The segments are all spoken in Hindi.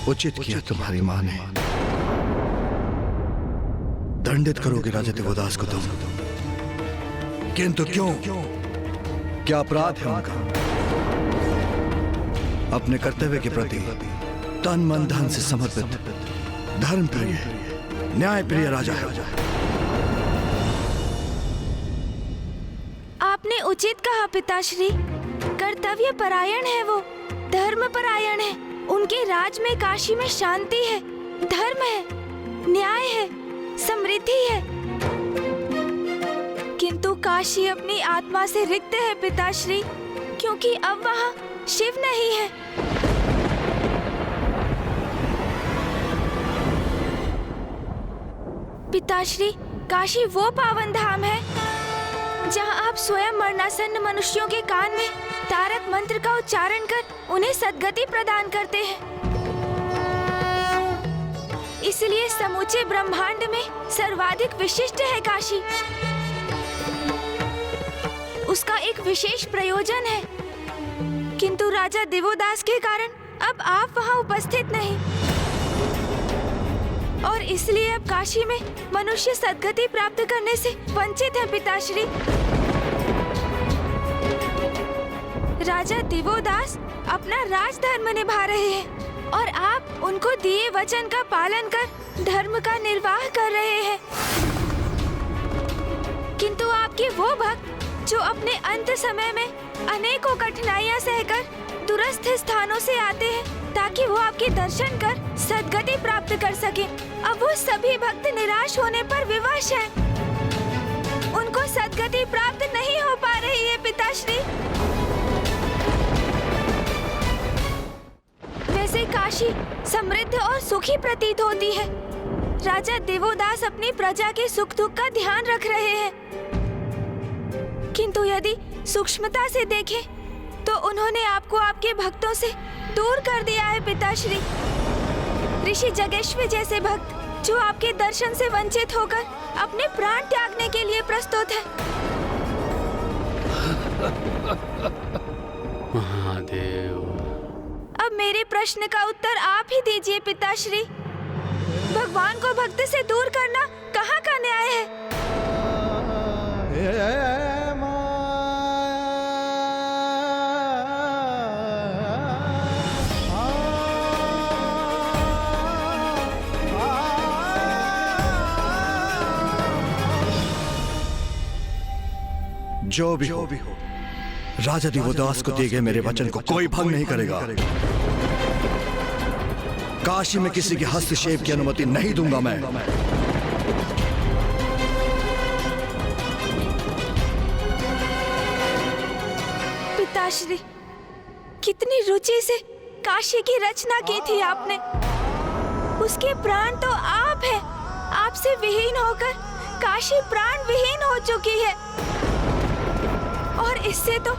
उचित किया तुम्हारी मां ने। दंडित करोगे राजा देवोदास को तुम, किंतु क्यों? क्या अपराध है उनका? अपने कर्तव्य के प्रति तन मन धन से समर्पित धर्म प्रिय न्याय प्रिय राजा है। आपने उचित कहा पिताश्री। कर्तव्य परायण है वो, धर्म परायण है। उनके राज में काशी में शांति है, धर्म है, न्याय है, समृद्धि है। किंतु काशी अपनी आत्मा से रिक्त है पिताश्री, क्योंकि अब वहाँ शिव नहीं है। पिताश्री, काशी वो पावन धाम है जहाँ आप स्वयं मरणासन्न मनुष्यों के कान में तारक मंत्र का उच्चारण कर उन्हें सद्गति प्रदान करते हैं। इसलिए समूचे ब्रह्मांड में सर्वाधिक विशिष्ट है काशी। उसका एक विशेष प्रयोजन है, किंतु राजा देवोदास के कारण अब आप वहाँ उपस्थित नहीं, और इसलिए अब काशी में मनुष्य सद्गति प्राप्त करने से वंचित है पिताश्री। राजा देवोदास अपना राजधर्म निभा रहे हैं और आप उनको दिए वचन का पालन कर धर्म का निर्वाह कर रहे हैं। किंतु आपके वो भक्त जो अपने अंत समय में अनेकों कठिनाइयां सहकर दूरस्थ स्थानों से आते हैं ताकि वो आपके दर्शन कर सद्गति प्राप्त कर सके, अब वो सभी भक्त निराश होने पर विवश हैं। उनको सद्गति प्राप्त नहीं हो पा रही है पिताश्री। वैसे काशी समृद्ध और सुखी प्रतीत होती है। राजा देवोदास अपनी प्रजा के सुख दुख का ध्यान रख रहे हैं, किंतु यदि सूक्ष्मता से देखें तो उन्होंने आपको आपके भक्तों से दूर कर दिया है पिताश्री। ऋषि जगेश्वर जैसे भक्त जो आपके दर्शन से वंचित होकर अपने प्राण त्यागने के लिए प्रस्तुत हैं। महादेव, अब मेरे प्रश्न का उत्तर आप ही दीजिए पिताश्री। भगवान को भक्त से दूर करना कहाँ का न्याय है? जो भी हो, राजा देवोदास को दिए गए मेरे वचन को कोई भंग नहीं करेगा। काशी में किसी के हस्तक्षेप की अनुमति नहीं दूंगा मैं। पिताश्री, कितनी रुचि से काशी की रचना की थी आपने। उसके प्राण तो आप हैं। आपसे विहीन होकर काशी प्राण विहीन हो चुकी है, और इससे तो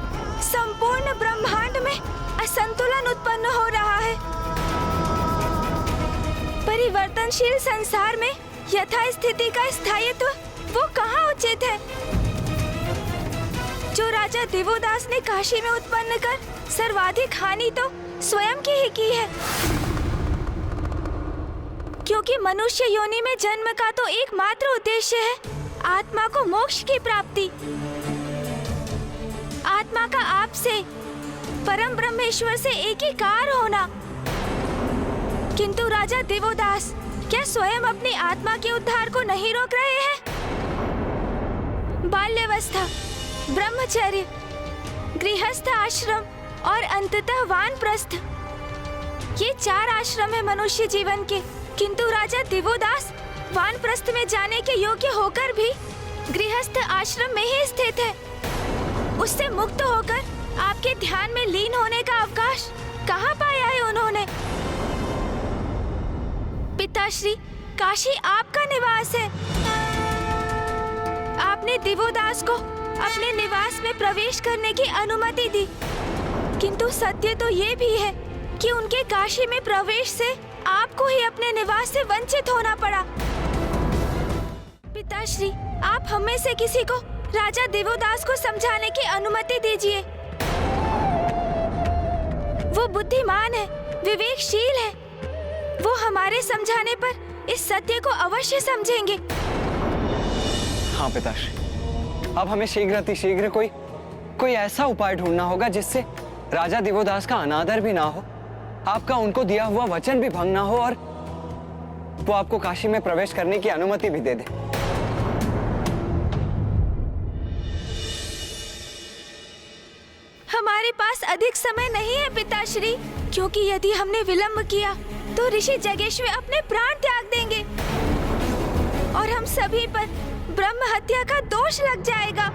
संपूर्ण ब्रह्मांड में असंतुलन उत्पन्न हो रहा है। परिवर्तनशील संसार में यथास्थिति का स्थायित्व वो कहाँ उचित है? जो राजा देवोदास ने काशी में उत्पन्न कर सर्वाधिक हानि तो स्वयं की ही की है, क्योंकि मनुष्य योनि में जन्म का तो एकमात्र उद्देश्य है आत्मा को मोक्ष की प्राप्ति। आत्मा का आपसे परम ब्रह्मेश्वर से एकीकार होना। किंतु राजा देवोदास क्या स्वयं अपनी आत्मा के उद्धार को नहीं रोक रहे हैं? बाल्यावस्था, ब्रह्मचर्य, गृहस्थ आश्रम और अंततः वानप्रस्थ, ये 4 आश्रम है मनुष्य जीवन के। किंतु राजा देवोदास वानप्रस्थ में जाने के योग्य होकर भी गृहस्थ आश्रम में ही स्थित है। उससे मुक्त होकर आपके ध्यान में लीन होने का अवकाश कहाँ पाया है उन्होंने? पिताश्री, काशी आपका निवास है। आपने देवोदास को अपने निवास में प्रवेश करने की अनुमति दी, किंतु सत्य तो ये भी है कि उनके काशी में प्रवेश से आपको ही अपने निवास से वंचित होना पड़ा। पिताश्री, आप हम में से किसी को राजा देवोदास को समझाने की अनुमति दीजिए। वो बुद्धिमान है, विवेकशील है, वो हमारे समझाने पर इस सत्य को अवश्य समझेंगे। हाँ पिताश्री, अब हमें शीघ्र कोई ऐसा उपाय ढूंढना होगा जिससे राजा दिवोदास का अनादर भी ना हो, आपका उनको दिया हुआ वचन भी भंग ना हो और वो आपको काशी में प्रवेश करने की अनुमति भी दे दे। हमारे पास अधिक समय नहीं है पिताश्री, क्योंकि यदि हमने विलंब किया तो ऋषि जगेश्वर अपने प्राण त्याग देंगे और हम सभी पर ब्रह्म हत्या का दोष लग जाएगा।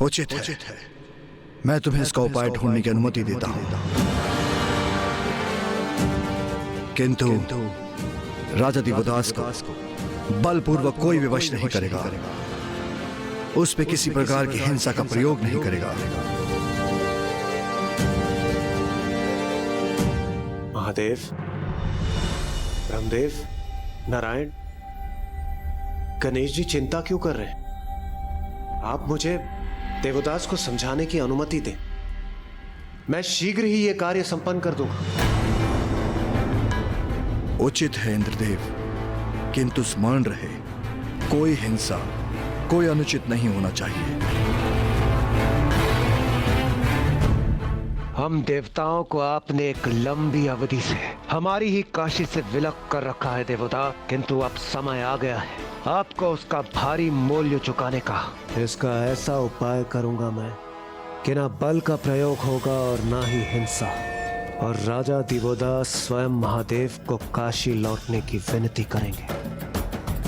उचित है। मैं तुम्हें इसका उपाय ढूंढने की अनुमति देता हूं, किंतु राजा दिवोदास को बलपूर्वक कोई विवश नहीं करेगा, उस पे किसी प्रकार की हिंसा का प्रयोग नहीं करेगा। महादेव, ब्रह्मदेव, नारायण, गणेश जी चिंता क्यों कर रहे हैं? आप मुझे देवदास को समझाने की अनुमति दें, मैं शीघ्र ही यह कार्य संपन्न कर दूंगा। उचित है इंद्रदेव, किंतु स्मरण रहे, कोई हिंसा, कोई अनुचित नहीं होना चाहिए। हम देवताओं को आपने एक लंबी अवधि से हमारी ही काशी से विलग कर रखा है देवता, किंतु अब समय आ गया है आपको उसका भारी मूल्य चुकाने का। इसका ऐसा उपाय करूंगा मैं कि ना बल का प्रयोग होगा और ना ही हिंसा, और राजा दिवोदास स्वयं महादेव को काशी लौटने की विनती करेंगे।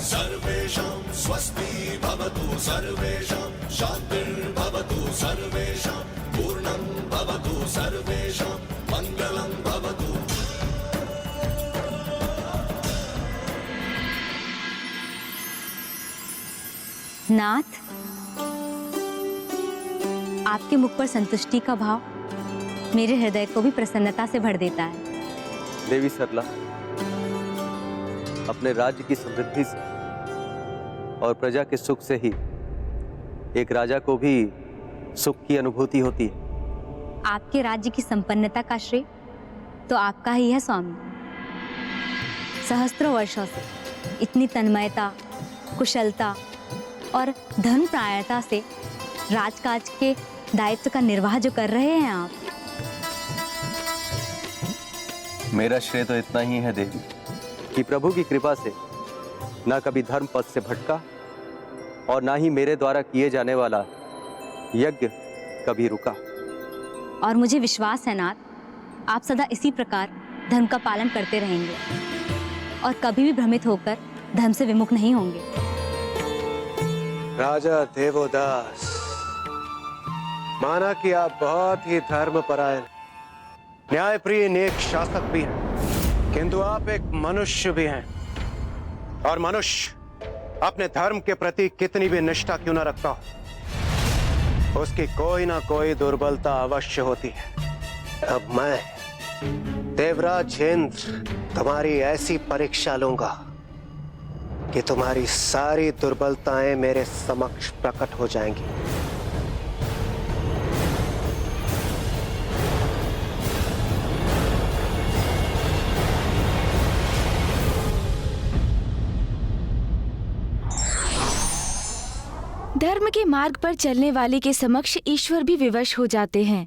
सर्वेषां स्वस्ति भवतु, सर्वेषां शान्तिर्भवतु, सर्वेषां पूर्णं भवतु, सर्वेषां मङ्गलं भवतु। नाथ, आपके मुख पर संतुष्टि का भाव मेरे हृदय को भी प्रसन्नता से भर देता है। देवी सरला, अपने राज्य की समृद्धि से और प्रजा के सुख से ही एक राजा को भी सुख की अनुभूति होती है। आपके राज्य की संपन्नता का श्रेय तो आपका ही है स्वामी। सहस्त्रों वर्षों से इतनी तन्मयता, कुशलता और धर्मप्रायणता से राजकाज के दायित्व का निर्वाह जो कर रहे हैं आप। मेरा श्रेय तो इतना ही है देवी कि प्रभु की कृपा से ना कभी धर्म पथ से भटका और ना ही मेरे द्वारा किए जाने वाला यज्ञ कभी रुका। और मुझे विश्वास है नाथ, आप सदा इसी प्रकार धर्म का पालन करते रहेंगे और कभी भी भ्रमित होकर धर्म से विमुख नहीं होंगे। राजा देवोदास, माना कि आप बहुत ही धर्मपरायण, न्यायप्रिय नेक शासक भी हैं, किंतु आप एक मनुष्य भी हैं, और मनुष्य अपने धर्म के प्रति कितनी भी निष्ठा क्यों न रखता हो, उसकी कोई ना कोई दुर्बलता अवश्य होती है। अब मैं देवराज इंद्र तुम्हारी ऐसी परीक्षा लूंगा कि तुम्हारी सारी दुर्बलताएं मेरे समक्ष प्रकट हो जाएंगी। धर्म के मार्ग पर चलने वाले के समक्ष ईश्वर भी विवश हो जाते हैं।